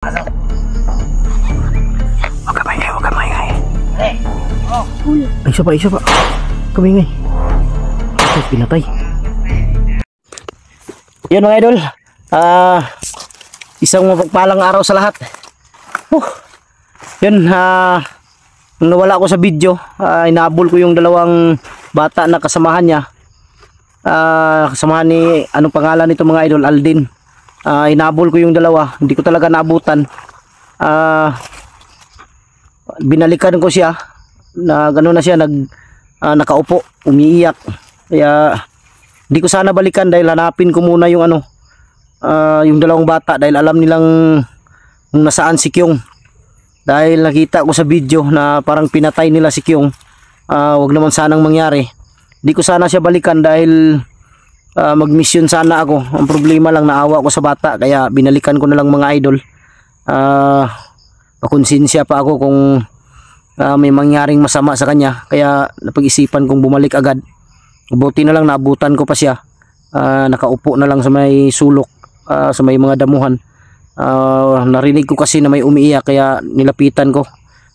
Huwag ka maingay, huwag ka maingay. Isa pa. Kamingay. Ay, pinatay. Yun mga idol. Isang mapagpalang araw sa lahat. Yun, nung nawala ako sa video, inaabol ko yung dalawang bata na kasamahan niya. Kasamahan ni, anong pangalan nito mga idol? Aldin. Inaabol ko yung dalawa. Hindi ko talaga naabutan. Binalikan ko siya. Na gano'n na siya, nakaupo, umiiyak. Kaya hindi ko sana balikan dahil hanapin ko muna yung yung dalawang bata dahil alam nilang kung nasaan si Kyung. Dahil nakita ko sa video na parang pinatay nila si Kyung. Wag naman sanang mangyari. Hindi ko sana siya balikan dahil mag-mission sana ako. Ang problema lang, naawa ko sa bata kaya binalikan ko na lang mga idol. Pakonsensya pa ako kung may mangyaring masama sa kanya, kaya napag-isipan kong bumalik agad. Buti na lang naabutan ko pa siya. Nakaupo na lang sa may sulok, sa may mga damuhan. Narinig ko kasi na may umiiyak kaya nilapitan ko.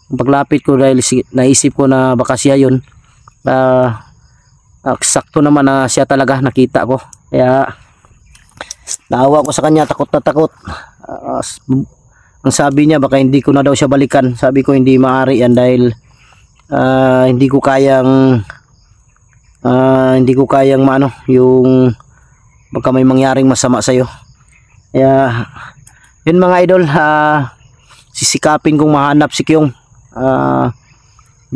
Paglapit ko dahil naisip ko na baka siya yun. Sakto naman na siya talaga, nakita ko. Kaya naawa ko sa kanya, takot na takot. Ang sabi niya baka hindi ko na daw siya balikan. Sabi ko hindi maaari yan dahil hindi ko kayang maano yung baka may mangyaring masama sa iyo. Kaya yun mga idol, sisikapin kong mahanap si Kyung.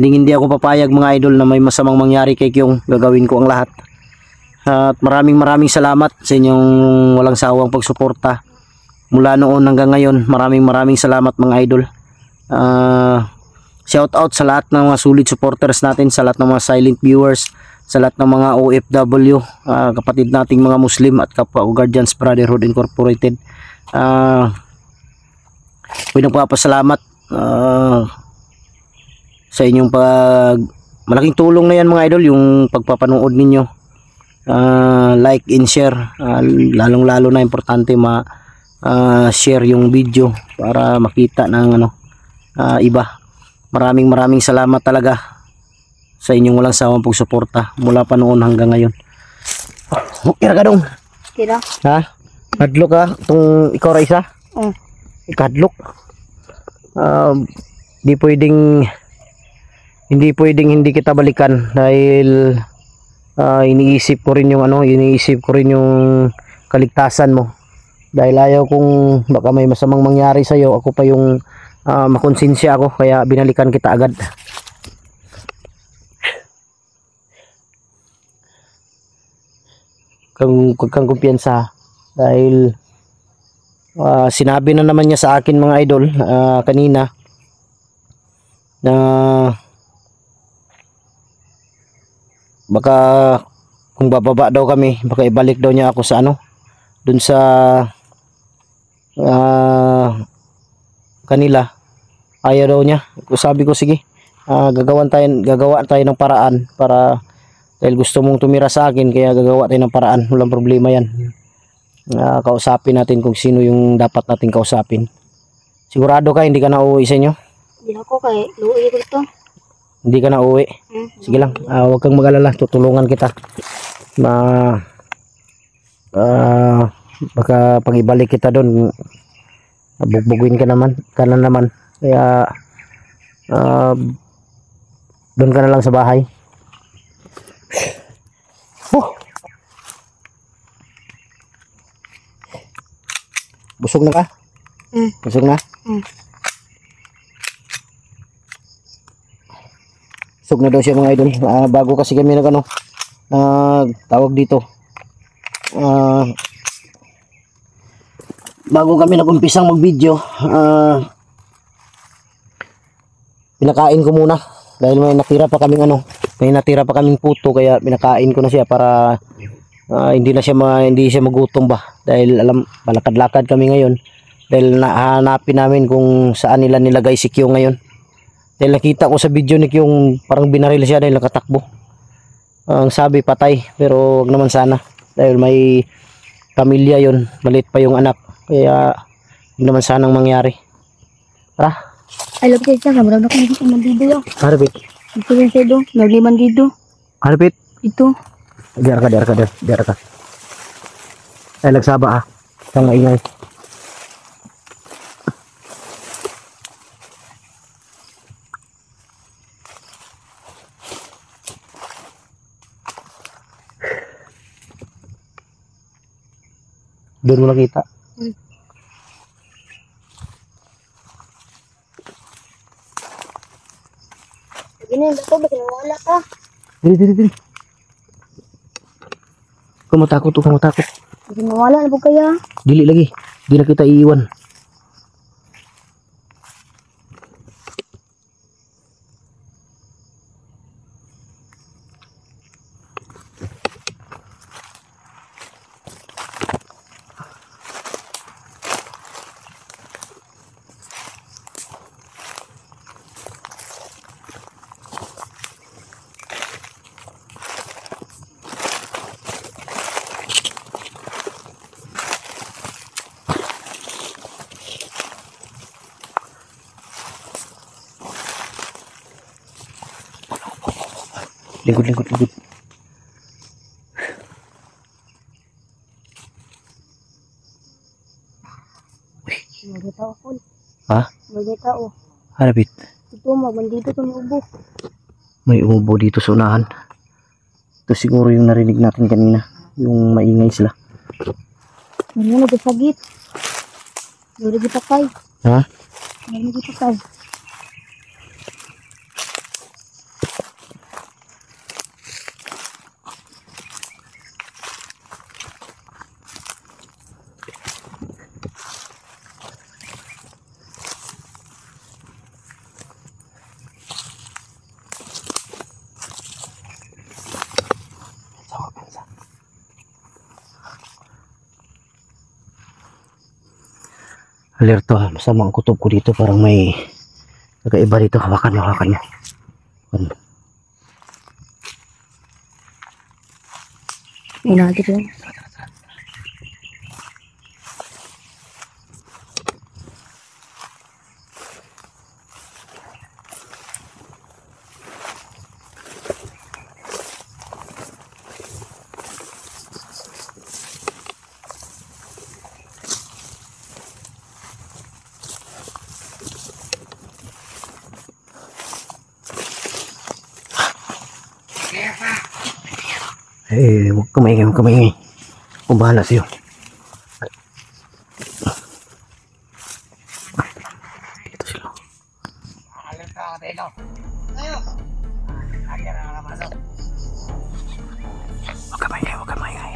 Hindi ako papayag mga idol na may masamang mangyari kay Kyung. Gagawin ko ang lahat. At maraming salamat sa inyong walang sawang pagsuporta mula noon hanggang ngayon. Maraming salamat mga idol. Shout out sa lahat ng mga solid supporters natin, sa lahat ng mga silent viewers, sa lahat ng mga OFW, kapatid nating mga Muslim at kapwa Guardians Brotherhood Incorporated. Pinagpapasalamat sa inyong malaking tulong na yan mga idol, yung pagpapanood ninyo. Like and share, lalong lalo na importante share yung video para makita ng iba. Maraming salamat talaga sa inyong walang sawang pagsuporta mula pa noon hanggang ngayon. Kira ka dong? Kira. Ha? Kadlok ka? Itong ikaw Raisa? Kadlok? Hindi pwedeng hindi kita balikan dahil iniisip ko rin yung kaligtasan mo. Dahil ayaw kung baka may masamang mangyari sa iyo, ako pa yung makonsensya ako, kaya binalikan kita agad. Huwag kang kumpiyansa dahil sinabi na naman niya sa akin mga idol kanina na baka kung bababa daw kami, baka ibalik daw niya ako sa dun sa kanila. Ayaw daw niya. Sabi ko sige, gagawa tayo ng paraan para, dahil gusto mong tumira sa akin, kaya gagawa tayo ng paraan. Walang problema yan. Kausapin natin kung sino yung dapat natin kausapin. Sigurado ka hindi ka na uuwi sa inyo? Hindi ako kay luwi ko ito. Hindi ka na uuwi? Sige lang, huwag kang mag-alala, tutulungan kita. Baka pag ibalik kita doon, bugbugin ka na naman. Kaya doon ka na lang sa bahay. Busog na ka? Busog na? Busog na daw siya mga idol. Bago kasi kami tawag dito, bago kami nag-umpisang mag-video, pinakain ko muna dahil may natira pa kaming puto, kaya pinakain ko na siya para hindi siya magutom ba, dahil malakad-lakad kami ngayon dahil nahanapin namin kung saan nila nilagay si Kyung ngayon. Dahil nakita ko sa video ni Kyung parang binaril siya dahil nakatakbo. Ang sabi patay, pero wag naman sana dahil may pamilya yon, maliit pa yung anak, kaya Hindi naman sanang mangyari. Tara. Ay, love siya. Kamarang ako dito. Mandido lang. Harapit. Ito rin siya doon. Nagliman dito. Harapit. Ito. Diar ka. Ay, nagsaba ah. Isang maingay. Doon mo nakita. Sabi na, ito. Ba't nawala ka? Dili. Kung matakot. Ba't nawala na po kaya? Dili lagi. Di na kita iiwan. Lingkod. Magita ako. Ha? Magita ako. Harapit. Ito, magandito itong ubo. May umubo dito sa unahan. Ito siguro yung narinig natin kanina. Yung maingay sila. Ano, nagsagit. Meron gipakay. Ha? Meron gipakay. Alerto ha. Masama ang kutob ko dito. Parang may kakaiba dito. Hawakan nyo. Inagit yun. Huwag ka maingay. Kung bahala sa'yo. Dito sila. Huwag ka maingay.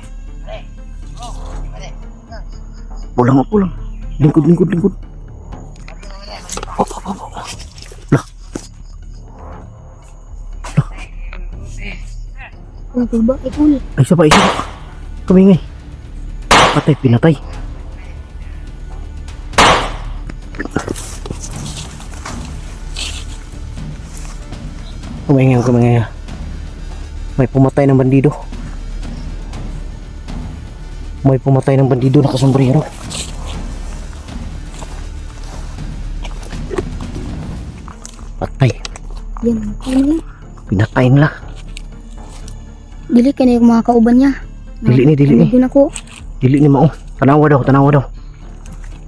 Pulang. Lingkod. Hop. Lah. Ang tiba, ikul. Ay, isa pa. Kamingay. Pinatay. Kamingay. May pumatay ng bandido. Nakasombrero. Patay. Yan, ano Pinatay nila. Dili ka na yung mga kauban niya. Dili ni. Nandun ako. Dili ni mao. Tanawa daw.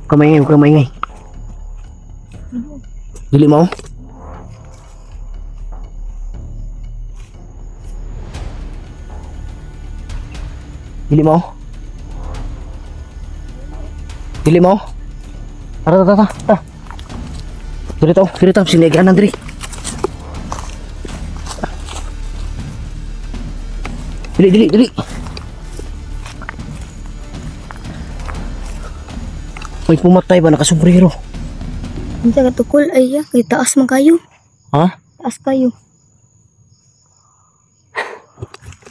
Kamingay. Dili mao. Dili mo. Tara. Dito. Sinigaan Andre. Dili. May pumatay ba nakasombrero? Ang sa katukol ay kay taas man kayo. Ha? Taas kayo.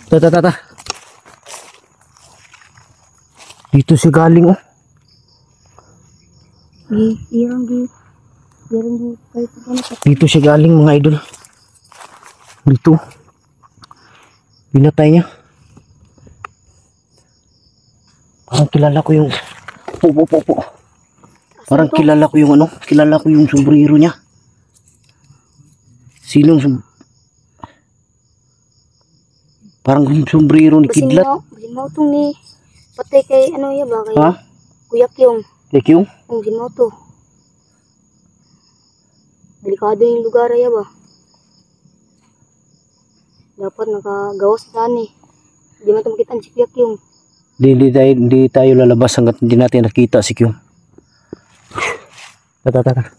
Ta. Dito si galing oh. Irang di kahit ano sa Dito siya galing mga idol. Dito. Pinatay niya. Parang kilala ko yung po. Parang kilala ko yung ano, kilala ko yung sombrero niya. Sinong parang yung sombrero ni Kidlat. Basin mo itong ni patay kay ano ya ba? Kay Ha? Kuya Kyong. Like yung? Ang ginoto. Delikado yung lugar ya ba? Dapat nakagawas saan eh. Hindi man ito makita si Kuya Kyong. Hindi tayo lalabas hanggat hindi natin nakita si Kyung. Tata. Huwag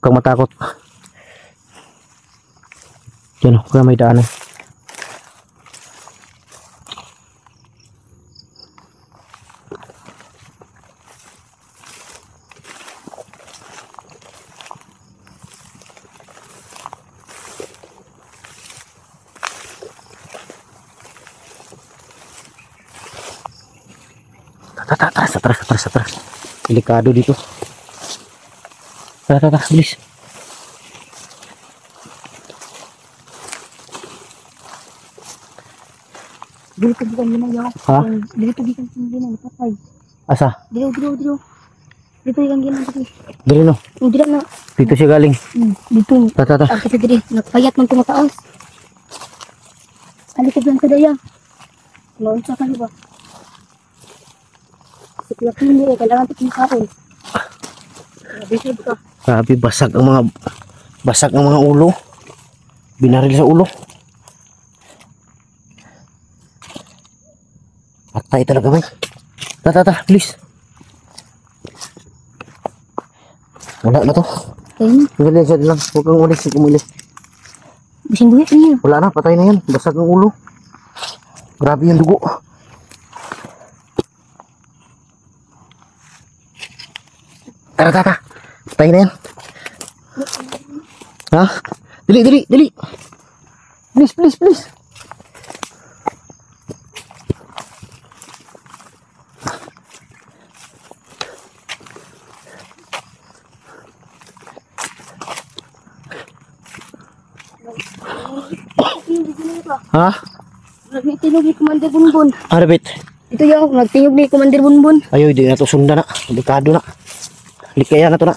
kang matakot. Diyan, huwag kang may daanan. Atras. Delikado dito. Tara, bilis. Dito di kan ginagawa. Ha? Dito di kan ginagawa. Patay. Asa? Dito. Dito di kan ginagawa. Dili no. Dito na. Dito siya galing. Dito. Tata. Ang kasi diri. Nagpayat man tumataas. Alikod lang ka daya. Noon sa kaliwa. Si Kuya Kyong eh. Kailangan ito kumakain. Bisod ka. Grabe, basag ang mga ulo. Binaril sa ulo. Patay talaga, bay. Tata, please. Wala na to. Kaya Tingnan siya lang. Huwag kang ulit kumulit. bising buhit niya. Wala na, patay na yan. Basag ang ulo. Grabe yung dugo. Tara. Patay na yan. Ha? Dili. Please. Ha? Nagtinog ni Commander Bunbun. Arbit. Ito yung nagtinog ni Commander Bunbun. Ayo, di na to sundan na. Delikado na. Likaya na to na.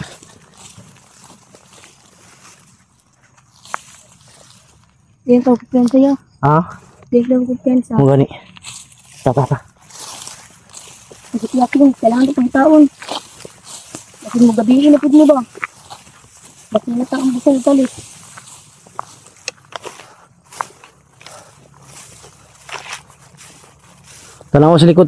Diyan ka kumpiyansa ya. Ha? Diyan ka kumpiyansa. Mo gani. Tata. Kasi Kuya Kyong, kailangan ito pang taon. Bakit mo gabihin na po mo ba? Bakit mo taong bisang talit? Tanawa sa likod.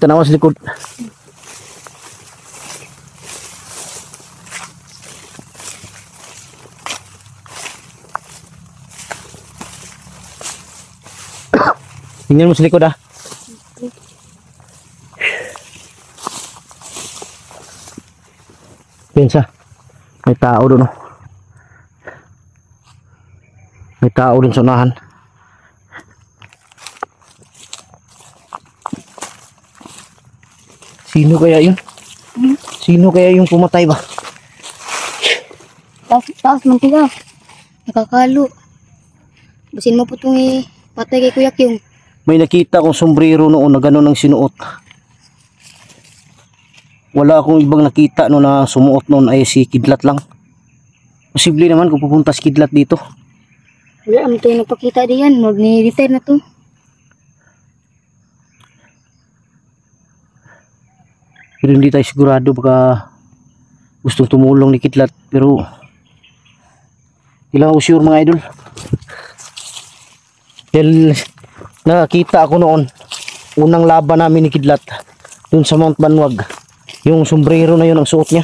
Tingnan mo sa likod ah. Pensa. May tao doon. Oh. May tao doon sa unahan. Sino kaya yun? Sino kaya yung pumatay ba? Taas man tiga. Nakakalo. Basin mo po itong patay kay Kuya Kyong. May nakita akong sombrero noon na gano'n ang sinuot. Wala akong ibang nakita no na sumuot noon ay si Kidlat lang. Posible naman kung pupunta si Kidlat dito. Wala naman tayo nagpakita diyan. Mag-retire na to. Pero hindi tayo sigurado, baka gustong tumulong ni Kidlat. Pero hindi lang ako sure mga idol. Dahil nakakita ako noon, unang laban namin ni Kidlat dun sa Mount Banwag. Yung sombrero na yun ang suot niya.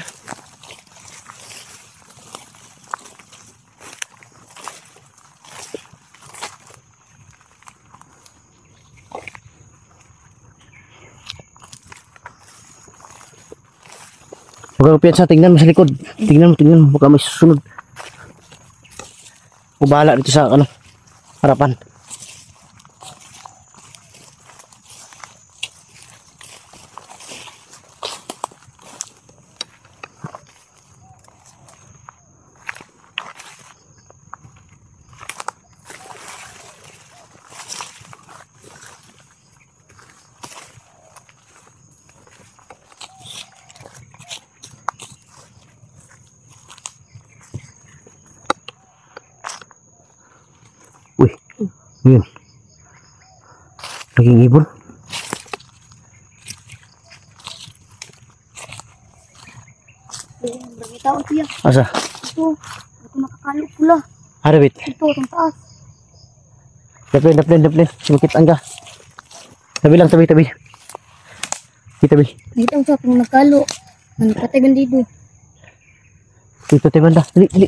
Huwag kang piyansa, tingnan mo sa likod. Tingnan mo, baka may susunod. O bahala dito sa harapan. Yun. Naging ibon. Berapa taon siya? Asa? Ito. Ito nakakalo pula. Harabit. Ito, itong taas. Daplin. Sumakit ang ka. Tabi lang, tabi. Tabi. Dito ang sa kung nakalo. Manipatay bandido. Dito tayo banda. Dili.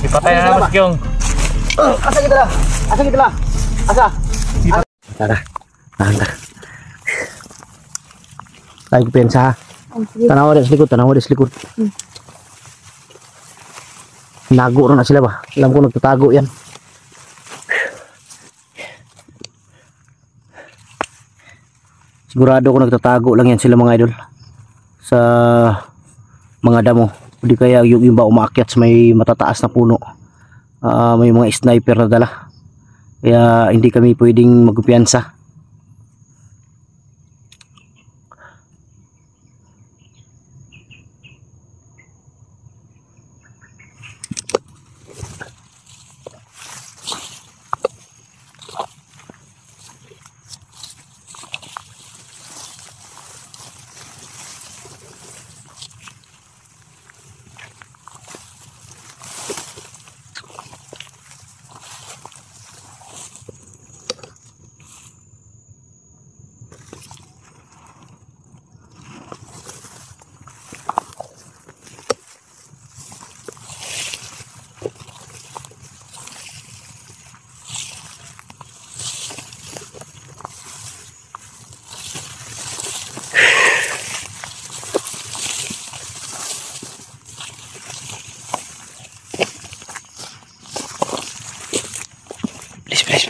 Ipatay na naman si Kyong. Asa kita lah? Asa? Tara. Tahan. Tayo pensa ha. Ang sige. Tanawa din sa likod. Nago na sila ba? Alam ko nagtatago yan. Sigurado ko nagtatago lang yan sila mga idol. Sa mga damo. Hindi kaya yung iba umaakyat sa may matataas na puno. May mga sniper na dala. Kaya hindi kami pwedeng magkumpiyansa.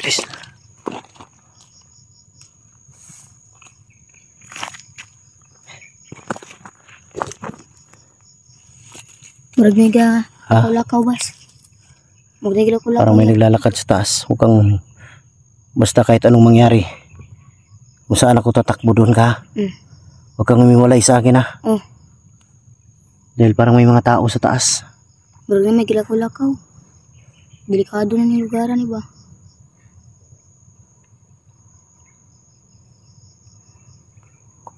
Please. Murag mega Ha? kulakaw bas. Murag mega kulakaw. Parang may naglalakad sa taas. Huwag kang basta kahit anong mangyari. Kung saan ako tatakbo doon ka. Huwag kang umiwalay sa akin ha. Oh. Dahil parang may mga tao sa taas. Murag mega kulakaw. Delikado na ni lugaran ni ba?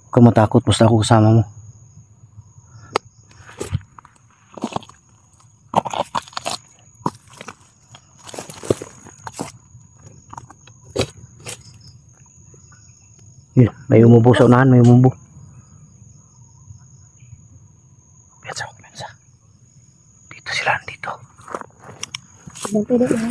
Huwag kang matakot basta ako kasama mo. Yun, may umubo sa unahan, may umubo. Piensa. Dito sila, dito. Bantay dito ha.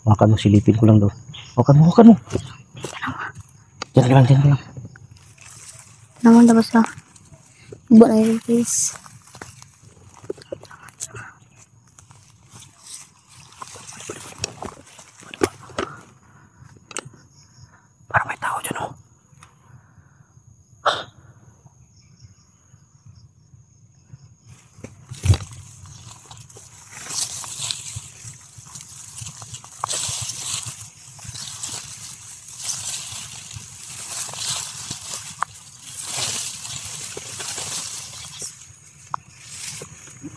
Makan mo, silipin ko lang doon. Makan mo. Diyan ka lang. Naman tapos ha. Buat na yun please. Parang may tao dyan, oh.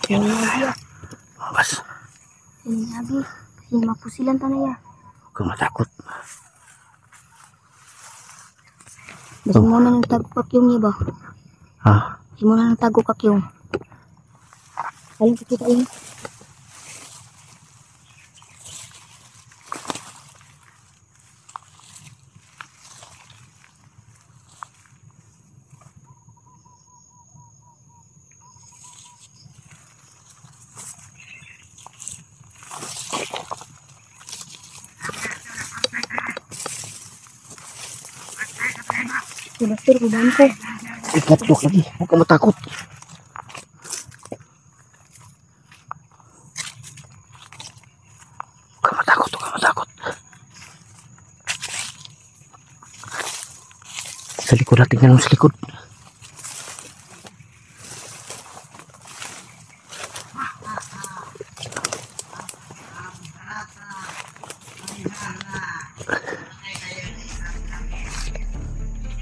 Yung nabi ah. Bas, Yung nabi. Yung mapusilan tanay ah. huwag kang matakot. Basta mo na ng tago kakyong niya ba? Ha? Basta mo na ng tago kakyong. Ayun kita yun. Bastur ko bangko. Ikatlok lagi, huwag kang matakot. Huwag kang matakot. Sa likod natin ganun sa likod.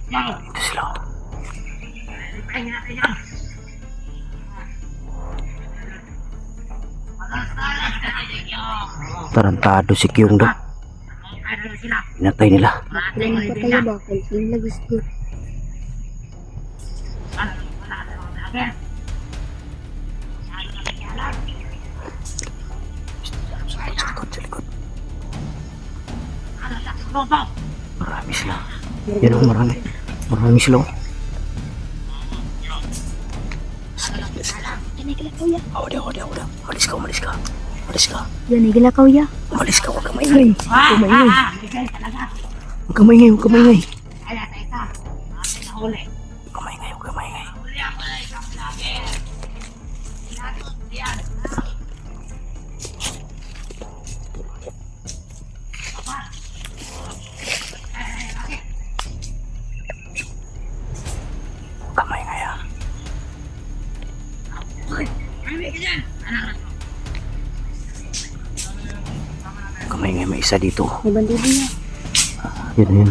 Ito sila. Tarantado si Kyung daw. Pinatay nila. Ilan patay ba? Kung lagi siya. Sa likod. Marami sila. Yan o, marami. Marami sila. Yan ay gilakaw ya. Udah. Malis ka. Yan ay gilakaw ya. Malis ka, huwag kang maingay. Kumaingay. Huwag kang maingay. Huwag kang maingay. Kamay nga. Kamay nga, may isa dito. May bandido niya. Yun.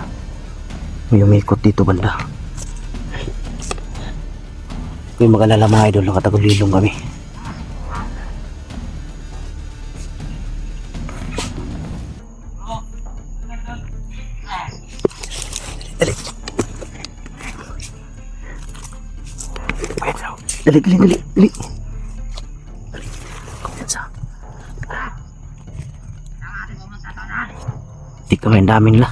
May umikot dito banda. May magalala mga idol, nakatagulilong kami. Dali. Dali. Kumpiyansa. Di kami, ang dami nila.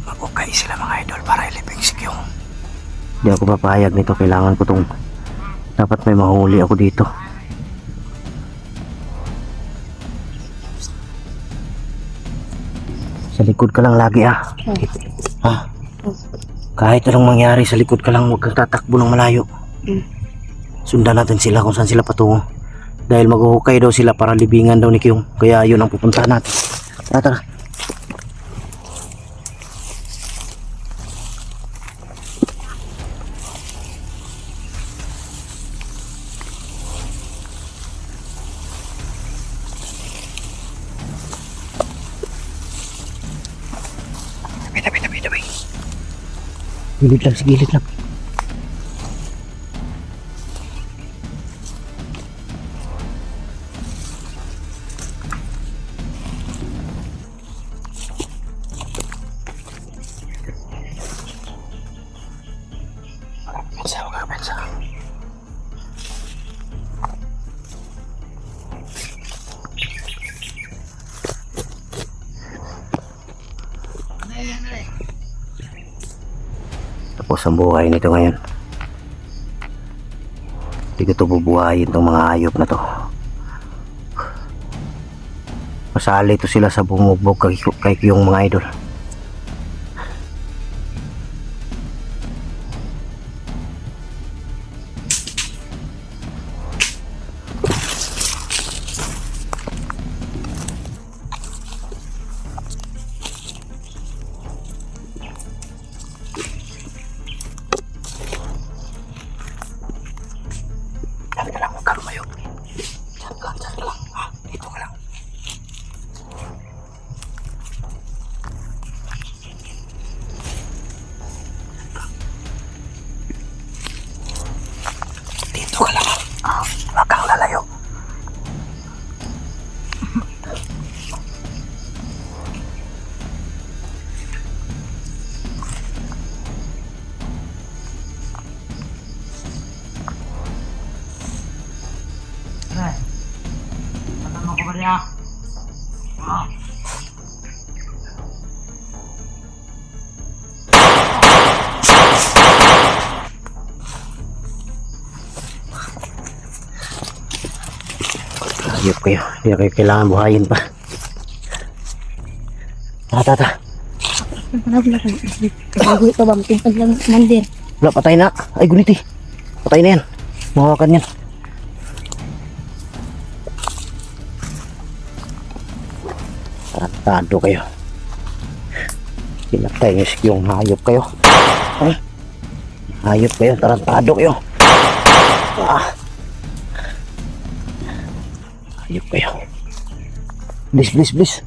Mag-okay sila mga idol para iliping si Kyung. Hindi ako papayag nito, kailangan ko tong, dapat may mahuli ako dito. Sa likod ka lang lagi ha. Kahit anong mangyari, sa likod ka lang, huwag kang tatakbo ng malayo. Sundan natin sila kung saan sila patungo. Dahil maghuhukay daw sila para libingan daw ni Kyung. Kaya yun ang pupuntahan natin. Tara. Tabi. Gilid lang. Huwag ka pensa. Tapos ang buhay nito ngayon. Hindi ko ito bubuhayin itong mga hayop na to. Masali ito sila sa bumubog kay Kyung mga idol. Diyan ka lang, huwag ka lumayo. Diyan ka lang. Dito ka lang. Dito ka lang. Huwag kang lalayo. Hayop kayo, hindi na kayo kailangan buhayin pa. Tata. Wala. Bago ito ba? Matintag lang mandir. Wala, patay na. Ay, guniti. Patay na yan. Mahawakan yan. Tarantado kayo. Pinatay niyo yung hayop kayo. Ay. Hayop kayo, tarantado kayo. Hayop kayo. Please.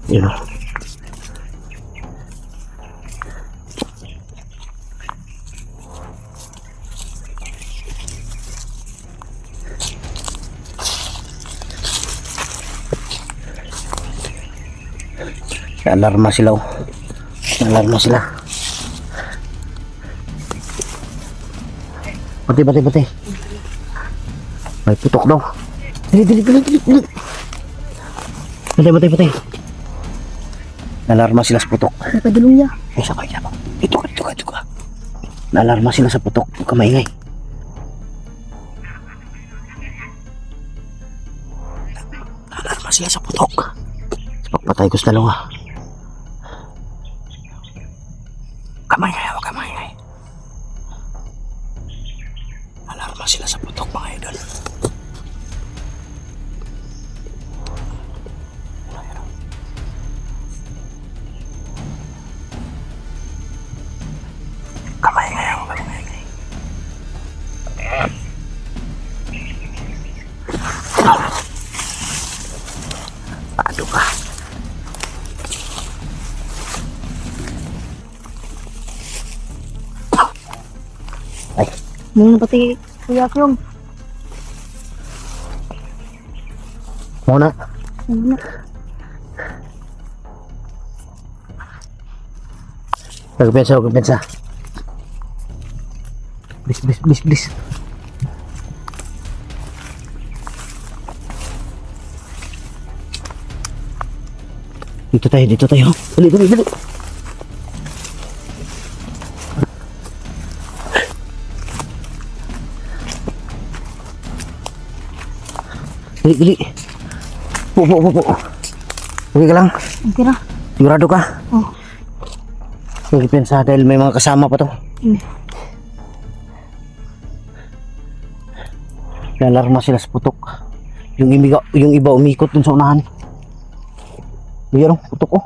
Yun. Alarma sila. Alarma sila. Pati. May putok daw. Dili. Pati. Alarma sila sa putok. Nakadulong niya. Ay, sakay na ba? Ito ka. Alarma sila sa putok. Huwag ka maingay. Alarma sila sa putok. Pagpatay ko sa dalawa. Huwag ka maingay. Alarma sila sa putok, mga idol. Huwag ka maingay. Pado ka. Ay. Ngayon pati Kuya Kyong. Muna. Huwag ka pensa. Please. Dito tayo. Dali. Dili. Po. Okay ka lang? Okay na. Sigurado ka? Oh. Huwag pensa dahil may mga kasama pa to. Alarma sila sa putok. Yung iba umikot dun sa unahan. Ayan o, putok o.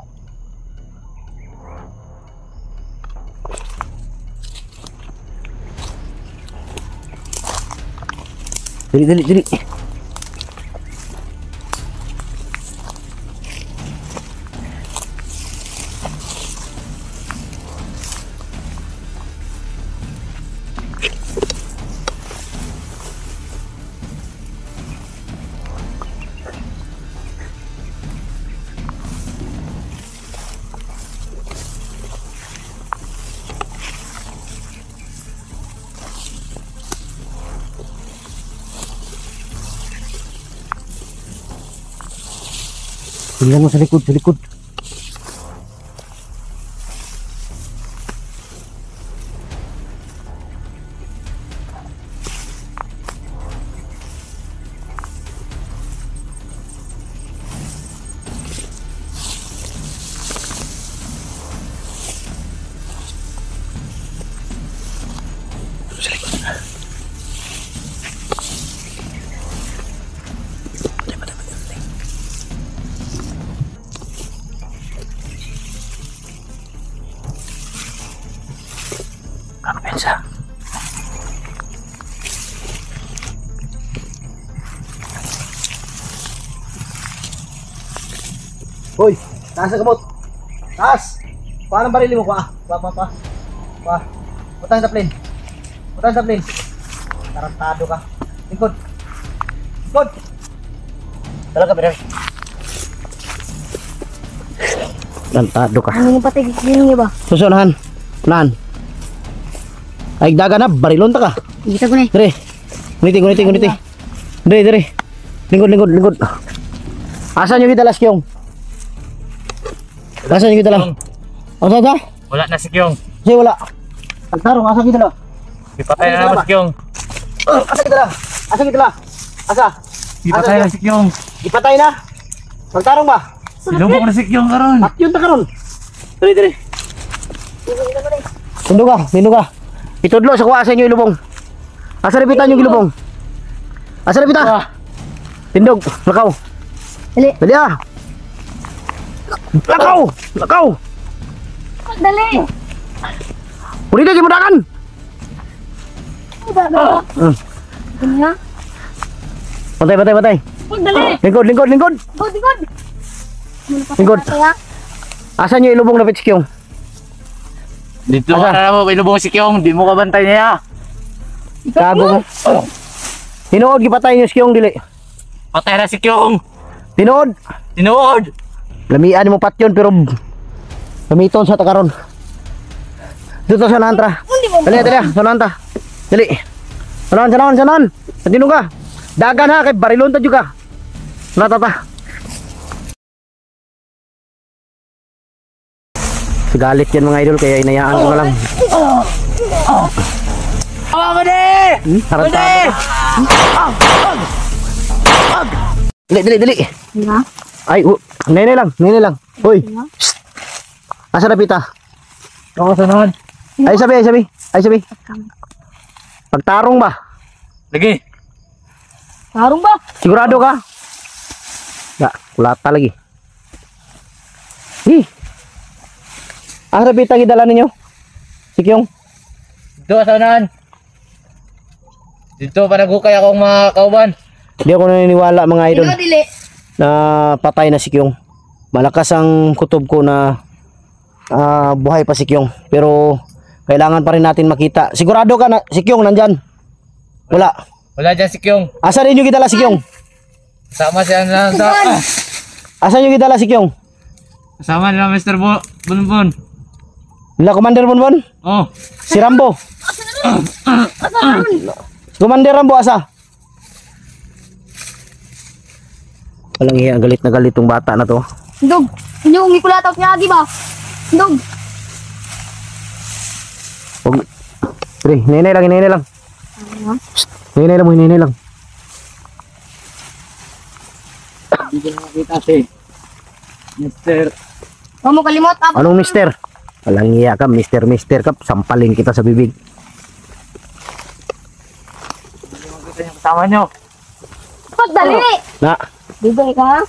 Dili. Tingnan mo sa likod. Pensa. Hoy, taas ang kamot. Taas. Paano ang barili mo? Pa. Putang sa plane. Tarantado ka. Lingkod. Talaga, Peter. Tarantado ka. Ano yung pati giling niya ba? Susunahan. Unahan. Ay, daga na. Barilon ta ka. Kita ko na eh. Dire. Guniti. Dire. Lingkod. Asan yung kita last Kyong? Asan yung kita lang? Asan ka? Wala na si Kyong. Kasi wala. Pagtarong, asan kita lang? Ipatay na naman si Kyong. Asan kita lang? Asa? Ipatay na si Kyong. Ipatay na? Pagtarong ba? Silubok na si Kyong karon. At yun ta karon. Dali, dali. Tindog ka. Itudlo sa kuha sa inyo ilubong. Asa repitan yung ilubong? Asa repita? Tindog, lakaw. Dali. Dali ah. Lakaw. Dali. Uli na gimudakan. Ano ya? Patay. Dali. Lingkod. Good. Lingkod. Asan yung ilubong na pitsyong? Dito Asa? ka na mo, ilubong si Kyong. Di mo kabantay niya. Kago mo. Tinuod gipatay niyo siyong dili. Patay na si Kyong. Tinuod. Tinuod. Lamian mo patyon pero gamiton sa takaron. Dito sa nantra. Dali, sa nanta. Dali. Sanan. Tino ka. Dagan ha kay barilon ta juga. Natata. Galit yan mga idol kaya inayaan ko na lang. Awa mo di! Tarantado. Dali. Ano? Ay, nene lang. Hoy. Shh. Asa na pita? Oo, sanahan. Ay sabi. Pagtarong ba? Lagi. Tarong ba? Sigurado ka? Ya, kulata lagi. Asa pita gidala ninyo? Si Kyong. Dito, sanahan. Dito, panagukay akong mga kauban. Hindi ako naniniwala mga idol Sino dili? na patay na si Kyong. Malakas ang kutob ko na buhay pa si Kyong. Pero kailangan pa rin natin makita. Sigurado ka na si Kyong nandyan? Wala. Wala dyan si Kyong. Asa rin yung gidala si Kyong? Kasama siya na sa... Asa yung gidala si Kyong? Kasama nila Mr. Bunbun. Nila Commander Bonbon? Oh. Si Rambo? Commander Rambo asa? Walang iya, galit na galit tong bata na to. Dog. Yung ikulataw niya ba? Dog. Huwag. Pre, hinay lang. Ano? Hinay lang. Hindi ko na makita si Mr. Huwag mo kalimot. Anong mister? Walang iya ka, mister ka, sampalin kita sa bibig. Hindi ko makita yung kasama nyo. Pagdali. Na, Bibay ka.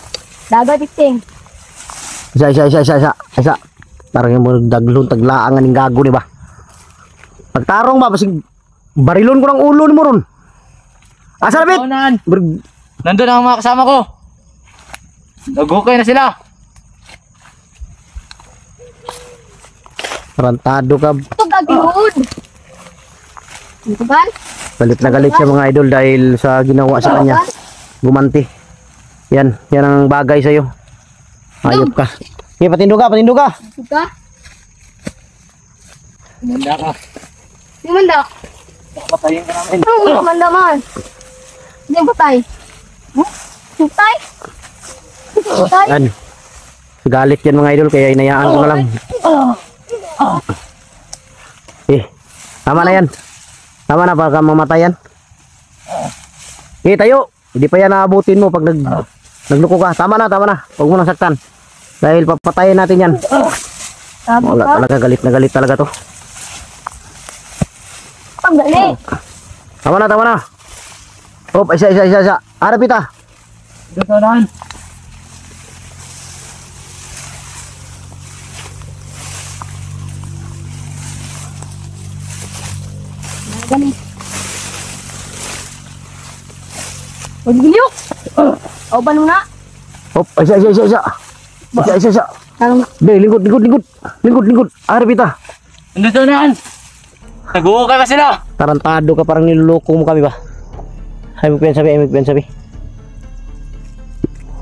Dagat iting. isa. Parang yung mga daglon, taglaangan ng gago, di ba? Pagtarong ba, basig barilon ko ng ulo mo ron. Asa na bit? Sanahan. Nandun ang mga kasama ko. Nagukay na sila. Tarantado ka. Ito gagawin. Ito ba? Galit na galit siya mga idol dahil sa ginawa sa kanya. Gumanti. Yan ang bagay sa'yo. Ayop ka. Okay, patindo ka. Ito ka? Manda ka. Yung manda. Patayin ka namin. Ano yung manda man? Hindi yung patay. Patay? Patay? Yan. Galit yan mga idol kaya inayaan ko na lang. Tama na yan. Tama na para mamatayan. Tayo. Hindi pa yan naabutin mo pag nagluko ka. Tama na. Huwag mo nang saktan. Dahil papatayin natin yan. Sabi Wala ka? talaga, galit na galit talaga to. Pagdali. Tama na. Hop, isa. Harap ita. Dito, sanahan. Ganit. Huwag gilyok. Oban mo na. Hop, isa. Isa. Tarong na. Deh, lingkod. Harap ita. Nandito, sanahan. Nagukay pa sila. Tarantado ka, parang niluloko mo kami ba? Ay, magpiyan sabi.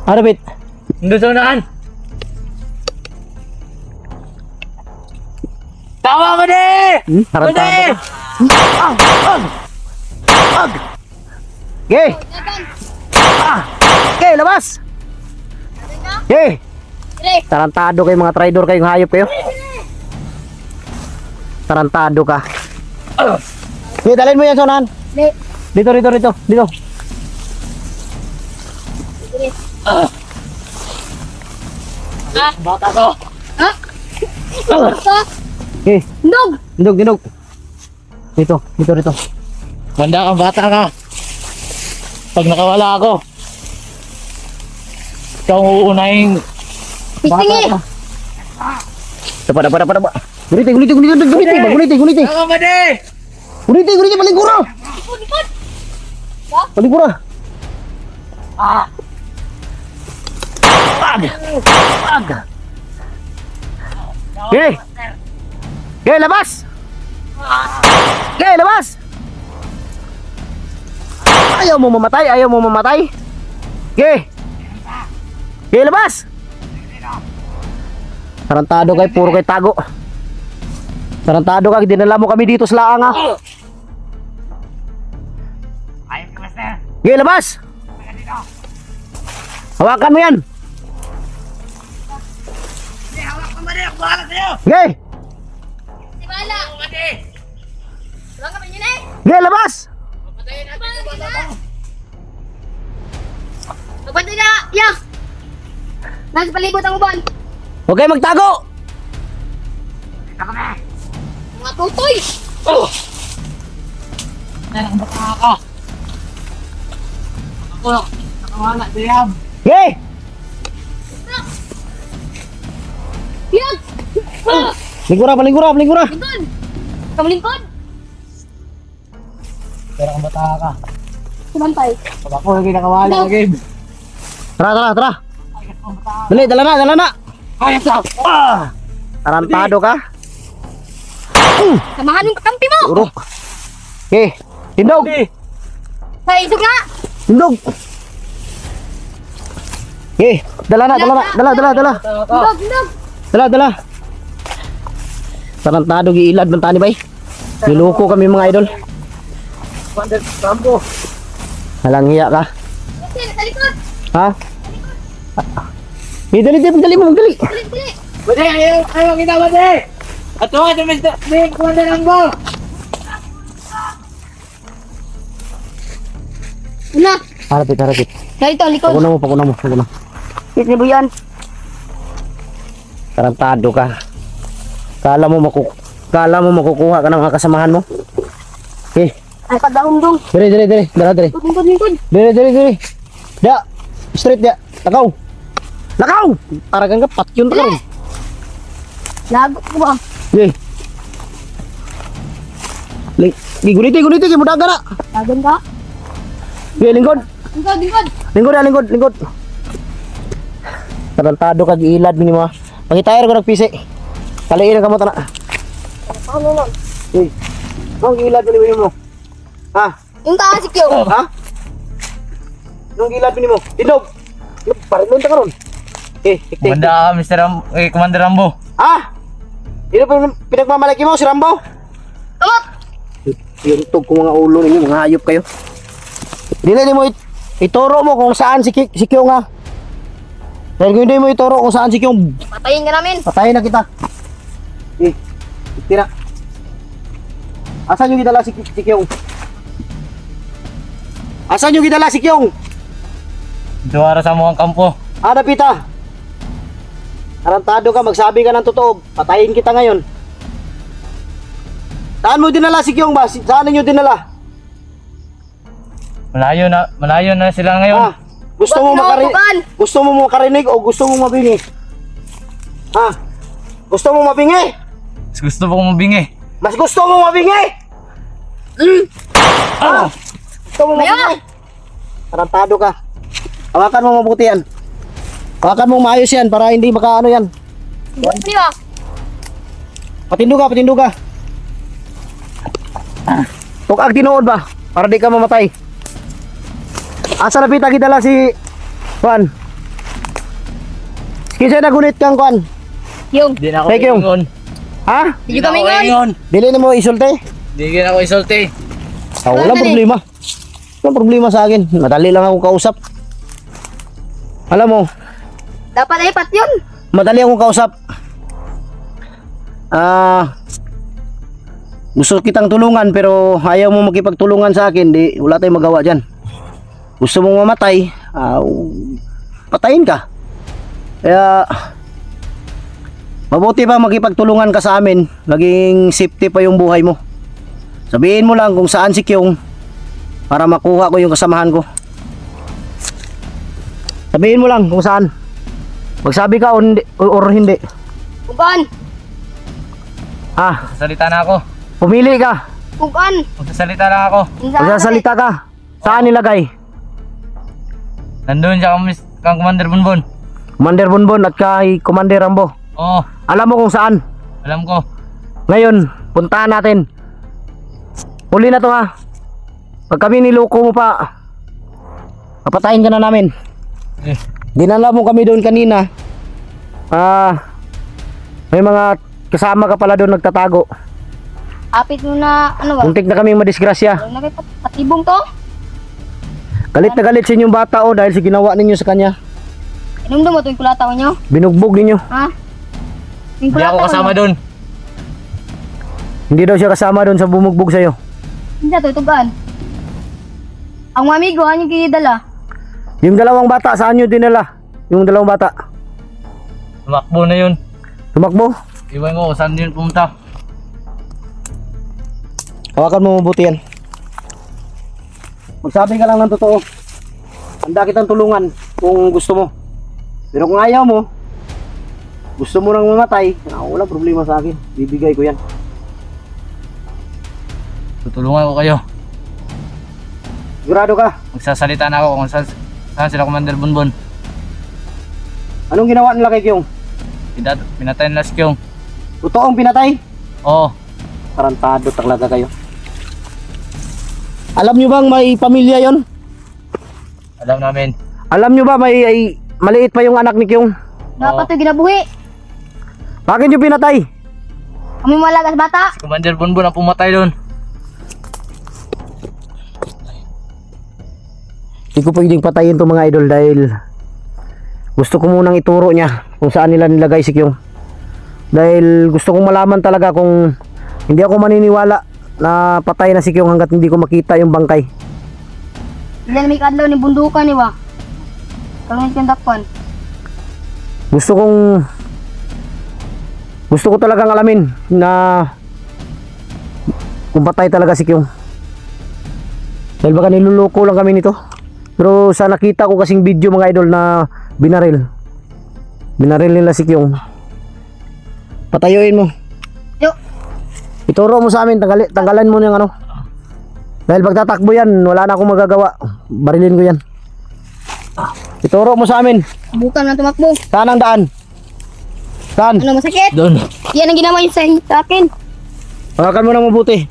Harap it. Nandito, sanahan. Tawa mo di! Tarantado ka. Okay. Okay, labas. Okay. Tarantado kayo mga traidor kayong hayop kayo. Tarantado ka. Okay, dalhin mo yan, Sonan. Dito. Bata ko. Ka? Okay, Nog! dindog. Dito. Manda kang bata ka. Pag nakawala ako, ikaw ang uunahin. Pistingi! Dapat. Guniti. Ako ba di? Guniti, paligura. Likod! Paligura. Okay, labas. Ayaw mo mamatay. Okay, labas. Tarantado kay, puro kay tago. Tarantado ka, dinala mo kami dito sa laang ha. Okay, labas. Hawakan mo yan. Okay. Si Bala! Wala ka ba yun eh? Okay, labas. Magbantay na! Ya! Nasa palibot ang uban! Huwag kayo magtago. Mga tutoy! Ang bata ka. Ako, nakawala, Diyam. Okay. Yan! Palingkura. Lingkod! Kamalingkod! Pero ang bata ka. Sumantay. Pag ako lagi nakawala, Gabe. Tara. Dali, dala na. Ayos na. Tarantado ka. Samahan yung kakampi mo! Urok. Okay, tindog. Sa isog nga! Tindog. Okay, dala. Lindog! Tarantado giilad man tani bay. Niloko kami mga idol. Bandit, Rambo. Halang hiya ka. Kasi, sa likod! Ha? Dali mo. Dali! Bade, ayaw kita, Bade. At ito, Mr. Commander Rambo. Una! Harapit. Narito, likod! Paguna mo. Yes, libo yan! Tarantado ka. Kala mo makukuha ka ng mga kasamahan mo? Okay. Ay, kadahong-dong! Dali. Dala. Lingkod! Dali. Da. Straight da. Lakaw. Paragang ka patyon ta karon. Lagot ko ba? Okay. Guniti mo daga na. Lagon ka? Okay, lingkod. Lingkod! Tarantado ka giilad ni mo. Pangitayar ko nagpisi. Kaliin ka mo tana. Ano nun? Okay. Ang giilad ni mo. Ha? Yung kaasik yun! Ha? Nung gilad mo. Tindog. Parilon ta karon. Tik. Manda ka, Commander Rambo. Ha? Ino pa pinagmamalaki mo si Rambo? Tamot! Tintog ko mga ulo ninyo, mga hayop kayo. Dili mo ituro mo kung saan si Kyong ha. Dahil kung hindi mo ituro kung saan si Kyong, Patayin ka namin! patayin na kita. Tira. Asan yung gidala si Kyong? Duwara sa mukhang kampo. Ada pita. Tarantado ka, magsabi ka ng totoo. Patayin kita ngayon. Saan mo dinala si Kyong ba? Saan ninyo dinala? Malayo na sila ngayon. Ha? Gusto mo makarinig o gusto mo mabingi? Ha? Gusto mo mabingi? Gusto ko mabingi. Mas gusto mo mabingi? Gusto mo mabingi? Tarantado ka. Hawakan mo mabuti yan. Hawakan mo maayos yan para hindi makaano yan. Hindi ba? Patindo ka. Tukag tinuod ba? Para di ka mamatay. Asa na pita gidala si Juan? Kinsa na gunit kang Juan? Yung! Di na ako Thank you. ingon. Ha? Hindi kami ngon! Dili na mo isulti? Di na ako isulti. Walang problema. Walang problema sa akin. Madali lang ako kausap. Alam mo, Dapat ay pat yun! madali akong kausap. Gusto kitang tulungan pero ayaw mo makipagtulungan sa akin, di wala tayong magawa dyan. Gusto mong mamatay, patayin ka. Kaya Mabuti pa makipagtulungan ka sa amin. Naging safety pa yung buhay mo. Sabihin mo lang kung saan si Kyung para makuha ko yung kasamahan ko. Sabihin mo lang kung saan. Magsabi ka or hindi. Kugan! Salita na ako. Pumili ka. Kugan! Magsasalita lang ako. Magsasalita ka. Saan nilagay? Nandun siya kang Commander Bunbun. Commander Bonbon at kay Commander Rambo. Oo, Alam mo kung saan. alam ko. Ngayon, puntahan natin. Huli na to ha. Pag kami niloko mo pa, papatayin ka na namin. Dinala mo kami doon kanina. May mga kasama ka pala doon nagtatago. Apit mo na, ano ba? Muntik na kaming madisgrasya. Ano na kayo, patibong to? Galit na galit sa inyong bata o dahil sa ginawa ninyo sa kanya. Inumdum mo ito yung kulataw nyo? Binugbog ninyo. Ha? Yung Hindi ako kasama doon. Hindi daw siya kasama doon sa bumugbog sa'yo. Hindi na ito, tugaan. Ang mga amigo, ano yung kinidala? Yung dalawang bata, saan nyo dinala? Yung dalawang bata. Tumakbo na yun. Tumakbo. Iwan ko kung saan yun pumunta. Hawakan mo mabuti yan. Magsabi ka lang ng totoo. Handa kitang tulungan kung gusto mo. Pero kung ayaw mo, gusto mo nang mamatay, wala problema sa akin. Bibigay ko yan. Tutulungan ko kayo. Sigurado ka? Magsasalita na ako kung saan sila Commander Bunbun. Anong ginawa nila kay Kyung? Pinatay nila si Kyung. Totoong pinatay? Oo. Tarantado talaga kayo. Alam nyo bang may pamilya yon? Alam namin. Alam nyo ba may maliit pa yung anak ni Kyung? Dapat ito ginabuhi. Bakit nyo pinatay? Kami malagas bata. Si Commander Bunbun ang pumatay doon. Hindi ko pwedeng patayin to mga idol dahil gusto ko munang ituro niya kung saan nila nilagay si Kyung. Dahil gusto kong malaman talaga kung hindi ako maniniwala na patay na si Kyung hanggat hindi ko makita yung bangkay. Ilan may kadlaw ni bundukan ni ba? Kangit yung dakpan. Gusto ko talagang alamin na kung patay talaga si Kyung. Dahil baka niluloko lang kami nito. Pero sa nakita ko kasing video mga idol na binaril nila si Kyung. Patayuin mo. Yo. Ituro mo sa amin, tanggalan mo yung ano. Dahil pag tatakbo yan, wala na akong magagawa. Barilin ko yan. Ituro mo sa amin. Bukan na tumakbo. Saan ang daan? Saan? Ano masakit? Doon. Yan ang ginawa niyo sa akin. Hawakan mo na mabuti.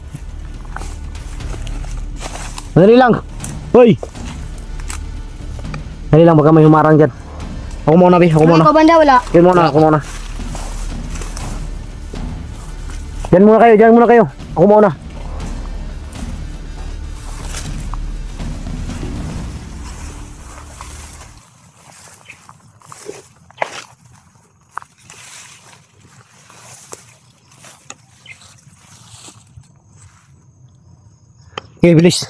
Dali lang. Hoy! Dali lang, baka may humarang dyan. Ako muna, Bi. Ako muna. Ano banda wala? Yan muna, ako muna. Diyan muna kayo, diyan muna kayo. Ako muna. Okay, bilis.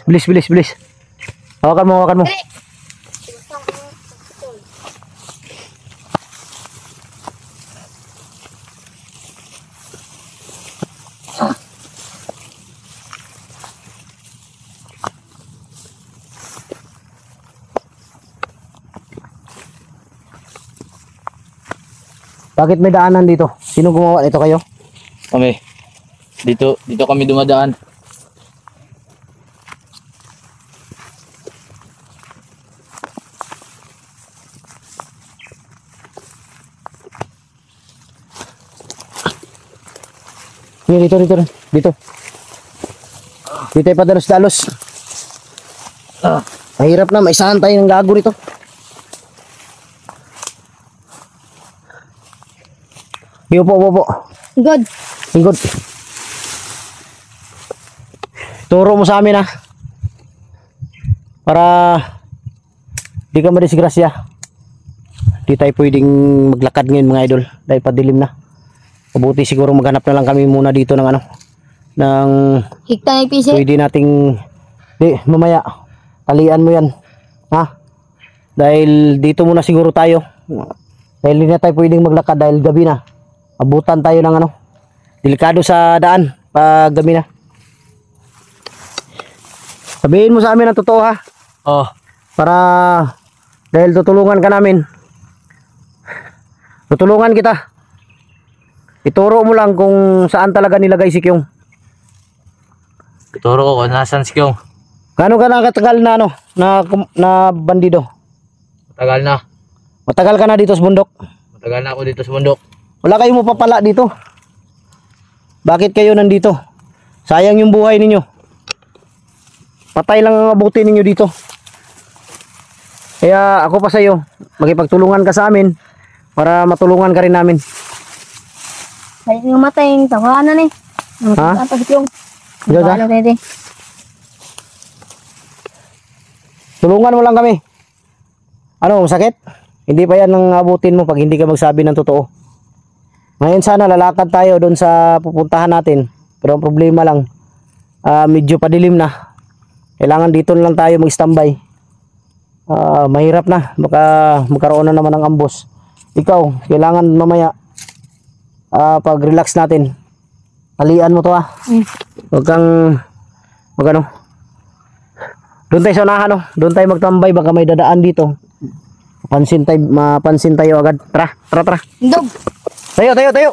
Hawakan mo. Dali. Bakit may daanan dito? Sino gumawa nito kayo? Kami. Dito kami dumadaan. Dito. Dito tayo padalos-dalos. Mahirap na, maisahan tayo ng gago rito. Upo. Good. Good. Turo mo sa amin ha. Para di ka madisgrasya. Di tayo pwedeng maglakad ngayon mga idol. Dahil padilim na. Mabuti siguro maghanap na lang kami muna dito ng ano. Ng Higta ng pisi. pwede nating mamaya talian mo yan ha, dahil dito muna siguro tayo dahil hindi na tayo pwedeng maglakad dahil gabi na. abutan tayo ng ano, delikado sa daan pag gabi na. Sabihin mo sa amin ang totoo ha, Oh, para dahil tutulungan ka namin. Tutulungan kita. Ituro mo lang kung saan talaga nilagay si Kyung. ituro ko kung nasan si Kyung. Gaano ka na katagal na ano, na bandido? Matagal na. Matagal ka na dito sa bundok. Matagal na ako dito sa bundok. Wala kayong mapapala dito. Bakit kayo nandito? Sayang yung buhay ninyo. Patay lang ang abutin ninyo dito. Kaya ako pa sa iyo, makipagtulungan ka sa amin para matulungan ka rin namin. Ay, yung matay, yung tawanan eh. Ha? Tapos yung. Diyo ka? Tulungan mo lang kami. Ano, masakit? Hindi pa yan ang abutin mo pag hindi ka magsabi ng totoo. Ngayon sana lalakad tayo doon sa pupuntahan natin. Pero ang problema lang, medyo padilim na. Kailangan dito na lang tayo mag-standby. Mahirap na. Baka magkaroon na naman ng ambos. Ikaw, kailangan mamaya pag-relax natin. Alian mo to ha. Huwag kang magano. Doon tayo sa unahan, no? Doon tayo magtambay, baka may dadaan dito. Mapansin tayo agad. Tara. Dog. Tayo.